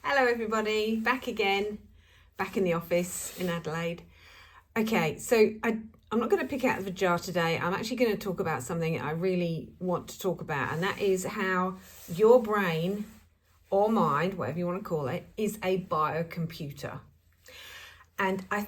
Hello everybody, back again, back in the office in Adelaide. Okay, so I'm not going to pick out of a jar today. I'm actually going to talk about something I really want to talk about, and that is how your brain or mind, whatever you want to call it, is a biocomputer. And I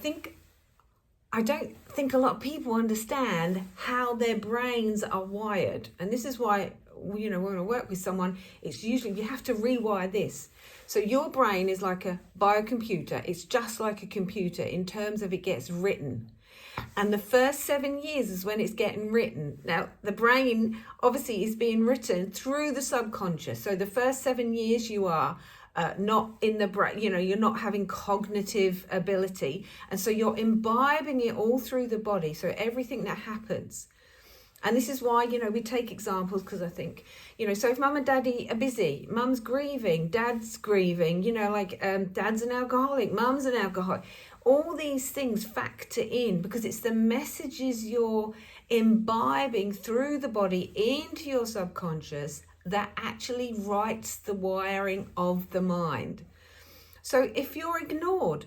don't think a lot of people understand how their brains are wired. And this is why, when I work with someone, it's usually you have to rewire this. So your brain is like a biocomputer. It's just like a computer in terms of it gets written. And the first 7 years is when it's getting written. Now, the brain obviously is being written through the subconscious. So the first 7 years you are not in the brain, you're not having cognitive ability. And so you're imbibing it all through the body. So everything that happens. And this is why, we take examples because I think, so if mum and daddy are busy, mum's grieving, dad's grieving, dad's an alcoholic, mum's an alcoholic. All these things factor in because it's the messages you're imbibing through the body into your subconscious that actually writes the wiring of the mind. So if you're ignored,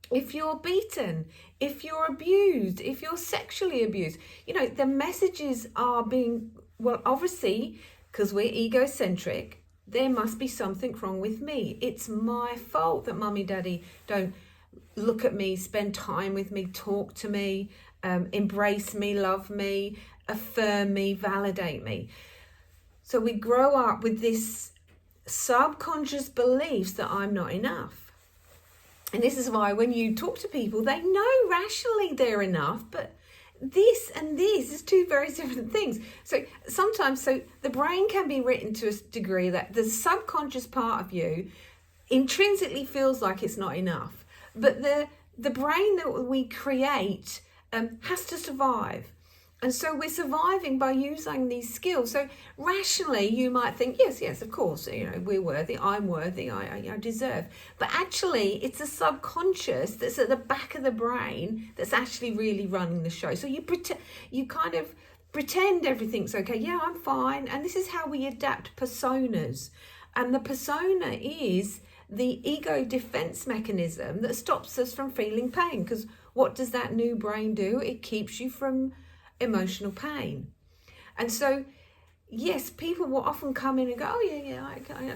if you're beaten, if you're abused, if you're sexually abused, the messages are being, obviously, because we're egocentric, there must be something wrong with me. It's my fault that mummy, daddy don't look at me, spend time with me, talk to me, embrace me, love me, affirm me, validate me. So we grow up with this subconscious beliefs that I'm not enough. And this is why when you talk to people, they know rationally they're enough, but this and this is two very different things. So sometimes, the brain can be written to a degree that the subconscious part of you intrinsically feels like it's not enough. But the brain that we create has to survive. And so we're surviving by using these skills. So rationally, you might think, yes, of course, we're worthy, I'm worthy, I deserve. But actually, it's a subconscious that's at the back of the brain that's actually really running the show. So you kind of pretend everything's okay. Yeah, I'm fine. And this is how we adapt personas. And the persona is the ego defense mechanism that stops us from feeling pain. Because what does that new brain do? It keeps you from emotional pain. And so, yes, people will often come in and go,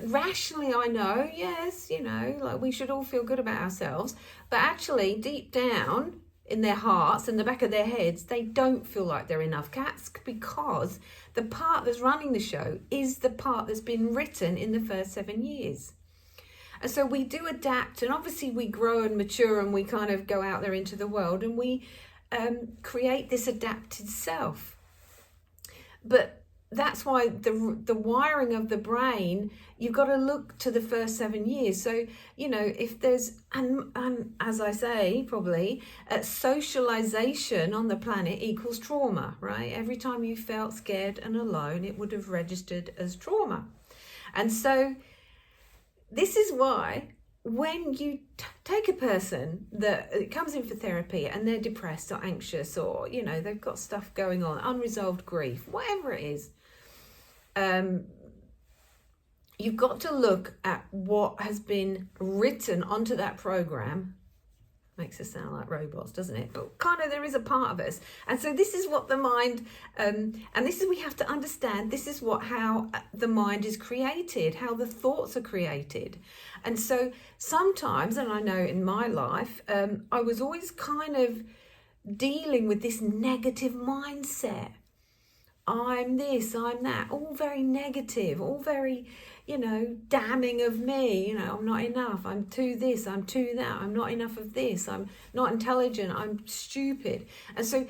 rationally I know, yes, like we should all feel good about ourselves. But actually, deep down in their hearts and the back of their heads, they don't feel like they're enough. That's because the part that's running the show is the part that's been written in the first 7 years. And so we do adapt, and obviously we grow and mature and we kind of go out there into the world and we create this adapted self. But that's why the wiring of the brain, you've got to look to the first 7 years. So, if there's, and as I say, probably, socialization on the planet equals trauma, right? Every time you felt scared and alone, it would have registered as trauma. And so this is why when you take a person that comes in for therapy and they're depressed or anxious or, they've got stuff going on, unresolved grief, whatever it is, you've got to look at what has been written onto that program. Makes us sound like robots, doesn't it? But kind of there is a part of us. And so this is what the mind, and this is, we have to understand, this is how the mind is created, how the thoughts are created. And so sometimes, and I know in my life, I was always kind of dealing with this negative mindset. I'm this, I'm that, all very negative, all very, damning of me, I'm not enough, I'm too this, I'm too that, I'm not enough of this, I'm not intelligent, I'm stupid. And so,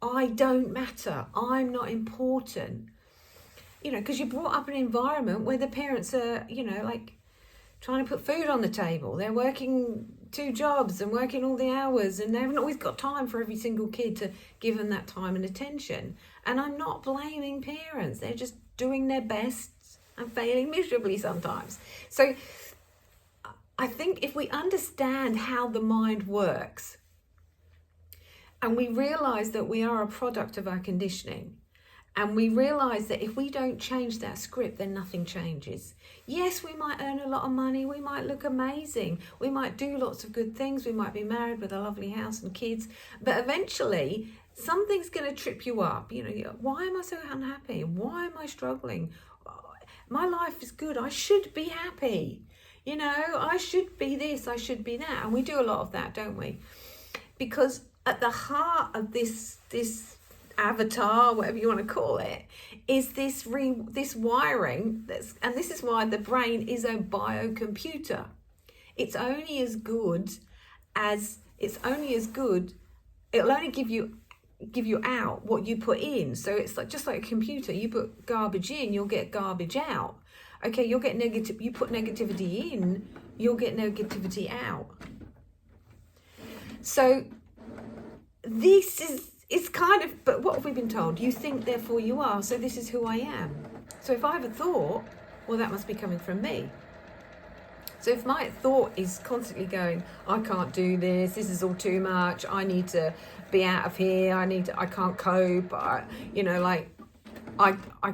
I don't matter, I'm not important, because you're brought up in an environment where the parents are, trying to put food on the table. They're working 2 jobs and working all the hours, and they haven't always got time for every single kid to give them that time and attention. And I'm not blaming parents. They're just doing their best and failing miserably sometimes. So I think if we understand how the mind works and we realize that we are a product of our conditioning, And we realise that if we don't change that script, then nothing changes. Yes, we might earn a lot of money. We might look amazing. We might do lots of good things. We might be married with a lovely house and kids. But eventually, something's going to trip you up. Why am I so unhappy? Why am I struggling? My life is good. I should be happy. I should be this. I should be that. And we do a lot of that, don't we? Because at the heart of this avatar, whatever you want to call it, is this wiring. And this is why the brain is a biocomputer. It'll only give you out what you put in. So it's just like a computer. You put garbage in, you'll get garbage out. Okay, you'll get negative. You put negativity in, you'll get negativity out. So it's kind of, but what have we been told? You think, therefore you are. So this is who I am. So if I have a thought, well, that must be coming from me. So if my thought is constantly going, I can't do this is all too much, I need to be out of here, I can't cope, I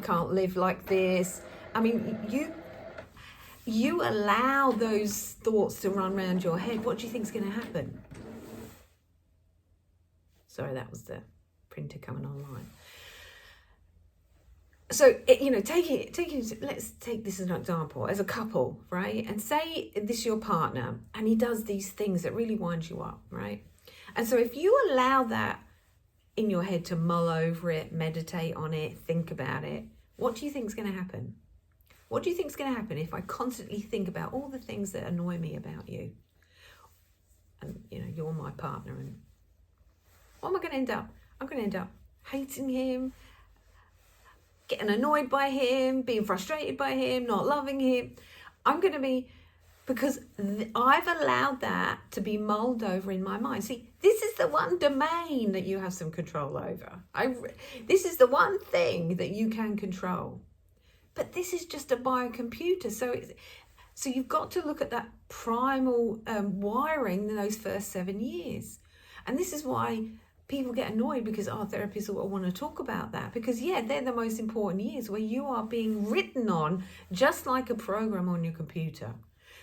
can't live like this. I mean, you allow those thoughts to run around your head. What do you think is going to happen? Sorry, that was the printer coming online. So, let's take this as an example, as a couple, right? And say this is your partner and he does these things that really wind you up, right? And so if you allow that in your head to mull over it, meditate on it, think about it, what do you think is going to happen? What do you think is going to happen if I constantly think about all the things that annoy me about you? And, you're my partner, and what am I going to end up? I'm going to end up hating him, getting annoyed by him, being frustrated by him, not loving him. I'm going to be, because I've allowed that to be mulled over in my mind. See, this is the one domain that you have some control over. This is the one thing that you can control. But this is just a biocomputer. So you've got to look at that primal wiring in those first 7 years. And this is why people get annoyed, because our therapists will want to talk about that, because they're the most important years where you are being written on just like a program on your computer.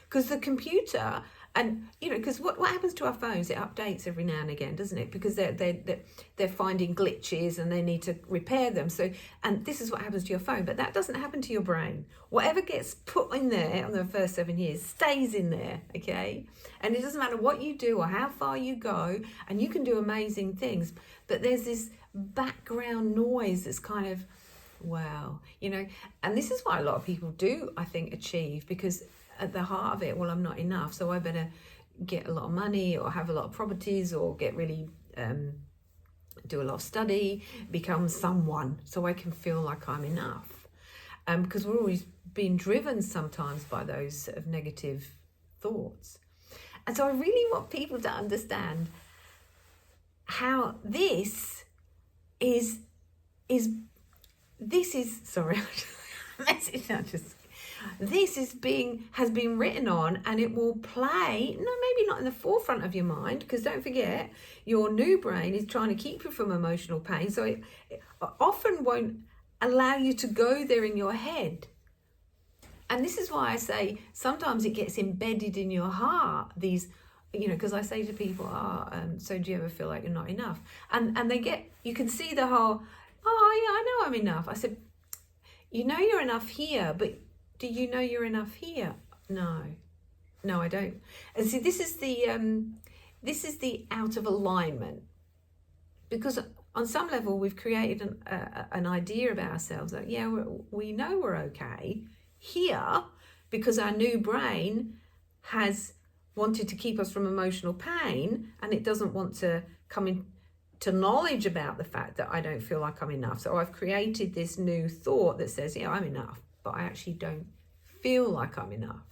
Because the computer, and because what happens to our phones, it updates every now and again, doesn't it? Because they're finding glitches and they need to repair them. So, and this is what happens to your phone, but that doesn't happen to your brain. Whatever gets put in there on the first 7 years stays in there, okay? And it doesn't matter what you do or how far you go, and you can do amazing things, but there's this background noise that's kind of, and this is why a lot of people do, I think, achieve, because at the heart of it, well, I'm not enough, so I better get a lot of money or have a lot of properties or get really do a lot of study, become someone, so I can feel like I'm enough. Because we're always being driven sometimes by those sort of negative thoughts. And so I really want people to understand how this is sorry, this has been written on, and it will play, maybe not in the forefront of your mind, because don't forget, your new brain is trying to keep you from emotional pain, so it often won't allow you to go there in your head. And this is why I say sometimes it gets embedded in your heart, these, because I say to people, so do you ever feel like you're not enough? And you can see the whole, I know I'm enough. I said, you're enough here, but do you know you're enough here? No, I don't. And see, this is the out of alignment, because on some level we've created an idea about ourselves that we know we're okay here because our new brain has wanted to keep us from emotional pain, and it doesn't want to come into knowledge about the fact that I don't feel like I'm enough. So I've created this new thought that says, I'm enough, but I actually don't feel like I'm enough.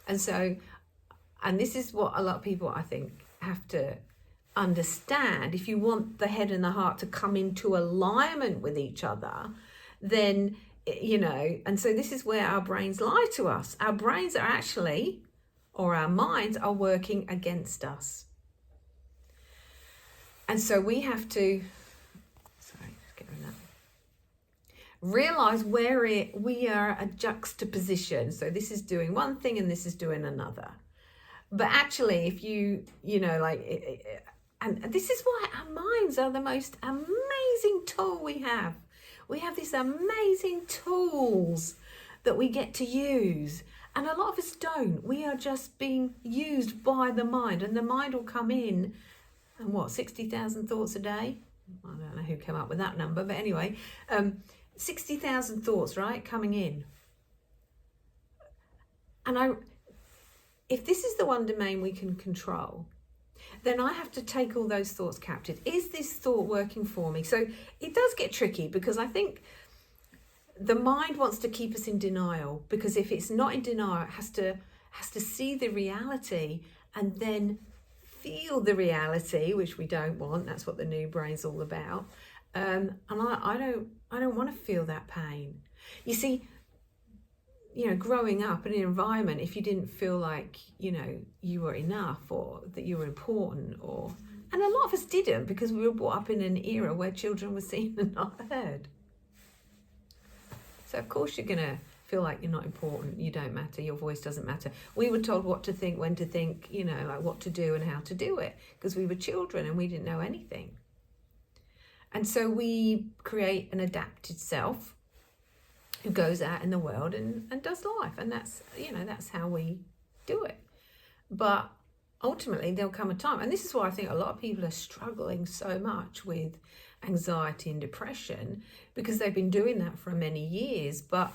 And this is what a lot of people, I think, have to understand. If you want the head and the heart to come into alignment with each other, then, and so this is where our brains lie to us. Our brains are actually, or our minds are working against us. And so we have to, sorry, just get rid of that. realize where we are a juxtaposition. So this is doing one thing and this is doing another. But actually, if you and this is why our minds are the most amazing tool we have. We have these amazing tools that we get to use. And a lot of us don't. We are just being used by the mind. And the mind will come in and 60,000 thoughts a day? I don't know who came up with that number, but anyway, 60,000 thoughts, right, coming in. And if this is the one domain we can control, then I have to take all those thoughts captive. Is this thought working for me? So it does get tricky, because I think the mind wants to keep us in denial, because if it's not in denial, it has to see the reality and then feel the reality, which we don't want. That's what the new brain's all about. And I don't want to feel that pain. You see, growing up in an environment, if you didn't feel like, you were enough or that you were important, and a lot of us didn't, because we were brought up in an era where children were seen and not heard. So of course you're going to feel like you're not important, you don't matter, your voice doesn't matter. We were told what to think, when to think, like what to do and how to do it, because we were children and we didn't know anything. And so we create an adapted self who goes out in the world and does life. And that's how we do it. But ultimately there'll come a time, and this is why I think a lot of people are struggling so much with anxiety and depression, because they've been doing that for many years, but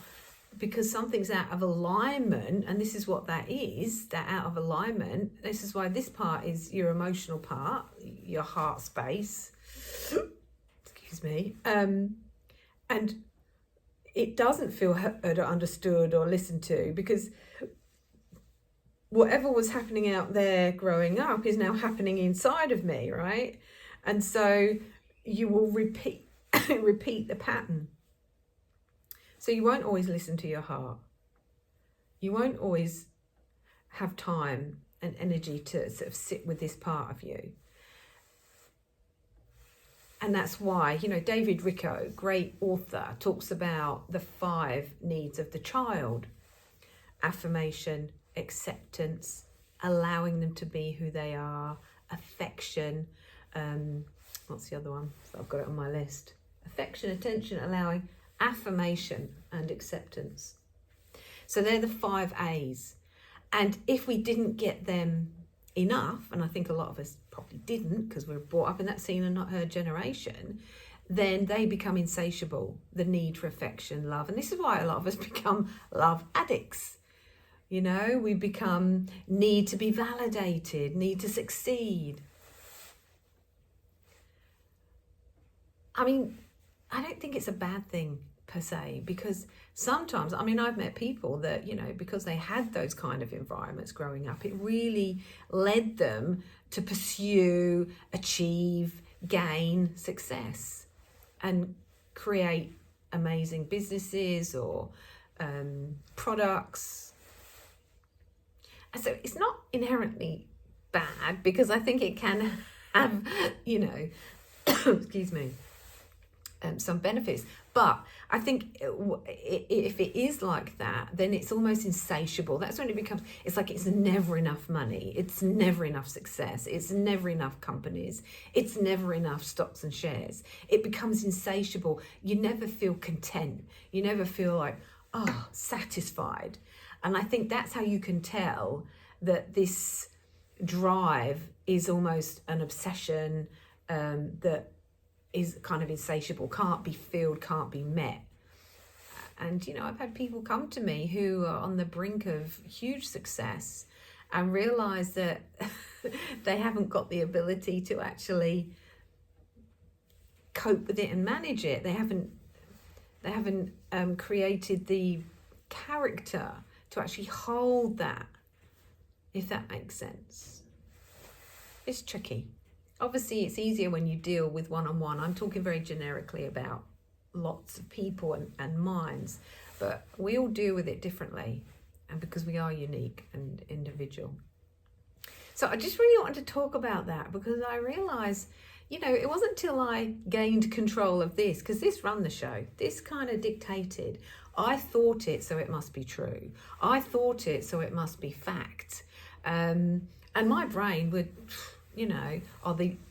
because something's out of alignment, and this is what that is, that out of alignment, this is why this part is your emotional part, your heart space, excuse me, and it doesn't feel heard or understood or listened to, because whatever was happening out there growing up is now happening inside of me, right? And so you will repeat the pattern. So you won't always listen to your heart. You won't always have time and energy to sort of sit with this part of you. And that's why, David Richo, great author, talks about the 5 needs of the child: affirmation, acceptance, allowing them to be who they are, affection, what's the other one? So I've got it on my list. Affection, attention, allowing, affirmation, and acceptance. So they're the 5 A's. And if we didn't get them enough, and I think a lot of us probably didn't, because we were brought up in that seen and not heard generation, then they become insatiable, the need for affection, love. And this is why a lot of us become love addicts. We become need to be validated, need to succeed. I mean, I don't think it's a bad thing per se, because sometimes, I've met people that, because they had those kind of environments growing up, it really led them to pursue, achieve, gain success and create amazing businesses or products. And so it's not inherently bad, because I think it can have, excuse me, some benefits. But I think if it is like that, then it's almost insatiable. That's when it becomes, it's like it's never enough money, it's never enough success, it's never enough companies, it's never enough stocks and shares. It becomes insatiable. You never feel content. You never feel like, satisfied. And I think that's how you can tell that this drive is almost an obsession, that is kind of insatiable, can't be filled, can't be met. And, I've had people come to me who are on the brink of huge success and realize that they haven't got the ability to actually cope with it and manage it. They haven't created the character to actually hold that, if that makes sense. It's tricky. Obviously, it's easier when you deal with one-on-one. I'm talking very generically about lots of people and minds, but we all deal with it differently, and because we are unique and individual. So I just really wanted to talk about that, because I realise, you know, it wasn't until I gained control of this, because this ran the show, this kind of dictated. I thought it, so it must be true. I thought it, so it must be fact. And my brain would, you know,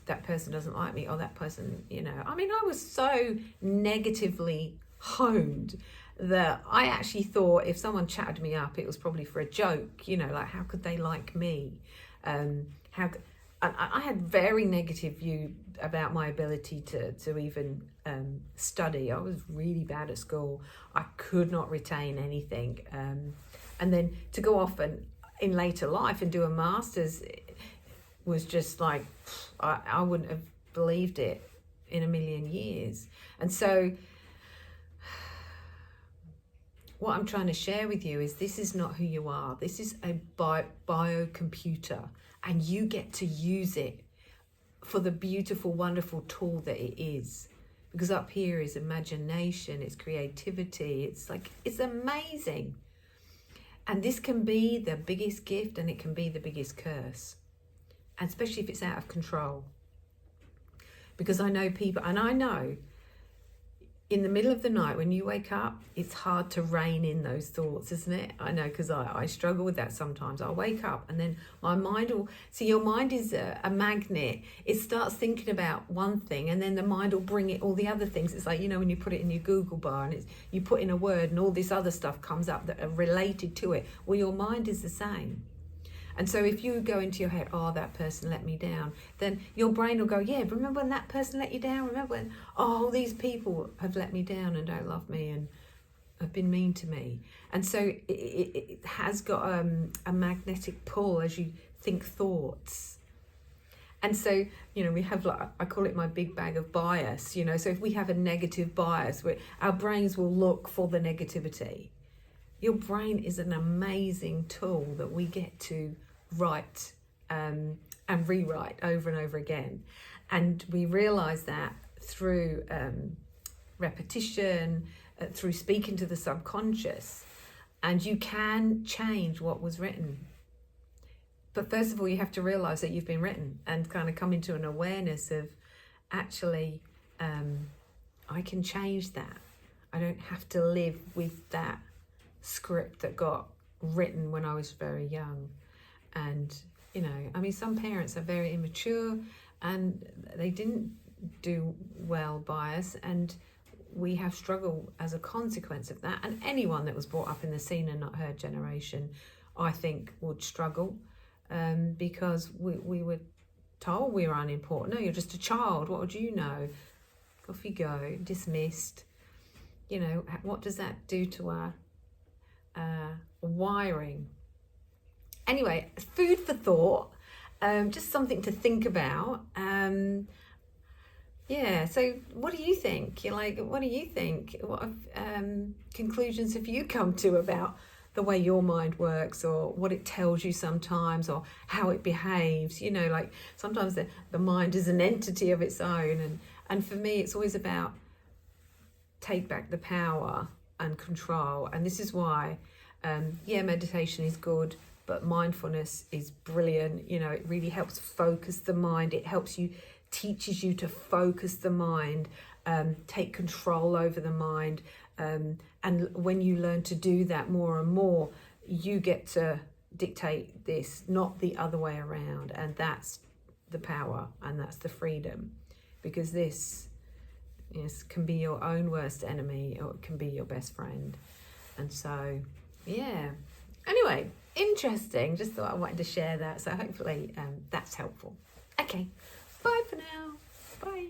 that person doesn't like me, or that person, you know. I mean, I was so negatively honed that I actually thought if someone chatted me up, it was probably for a joke, you know, like, how could they like me? I had very negative view about my ability to even study. I was really bad at school. I could not retain anything. And then to go off and in later life and do a master's was just like, I wouldn't have believed it in a million years. And so what I'm trying to share with you is this is not who you are. This is a biocomputer, and you get to use it for the beautiful, wonderful tool that it is. Because up here is imagination, it's creativity, it's amazing. And this can be the biggest gift, and it can be the biggest curse. And especially if it's out of control. Because I know people, and I know in the middle of the night when you wake up, it's hard to rein in those thoughts, isn't it? I know, because I struggle with that sometimes. I'll wake up and then my mind will, see, your mind is a magnet. It starts thinking about one thing, and then the mind will bring it all the other things. It's like, you know, when you put it in your Google bar and you put in a word and all this other stuff comes up that are related to it. Well, your mind is the same. And so if you go into your head, oh, that person let me down, then your brain will go, yeah, remember when that person let you down? Remember when, oh, these people have let me down and don't love me and have been mean to me. And so it has got a magnetic pull as you think thoughts. And so, you know, we have, like, I call it my big bag of bias, you know. So if we have a negative bias, our brains will look for the negativity. Your brain is an amazing tool that we get to write and rewrite over and over again. And we realize that through repetition, through speaking to the subconscious. And you can change what was written. But first of all, you have to realize that you've been written and kind of come into an awareness of, actually, I can change that. I don't have to live with that script that got written when I was very young. And, you know, I mean, some parents are very immature and they didn't do well by us, and we have struggled as a consequence of that. And anyone that was brought up in the seen and not heard generation, I think, would struggle because we were told we were unimportant. No, you're just a child. What would you know? Off you go, dismissed. You know, what does that do to our wiring? Anyway, food for thought, just something to think about. Yeah, so what do you think? You're like, what do you think? What conclusions have you come to about the way your mind works, or what it tells you sometimes, or how it behaves? You know, like sometimes the mind is an entity of its own, and for me it's always about take back the power and control. And this is why meditation is good, but mindfulness is brilliant. You know, it really helps focus the mind. It teaches you to focus the mind, take control over the mind. And when you learn to do that more and more, you get to dictate this, not the other way around. And that's the power, and that's the freedom, because this can be your own worst enemy, or it can be your best friend. And so, yeah. Anyway, interesting. Just thought I wanted to share that. So hopefully that's helpful. Okay. Bye for now. Bye.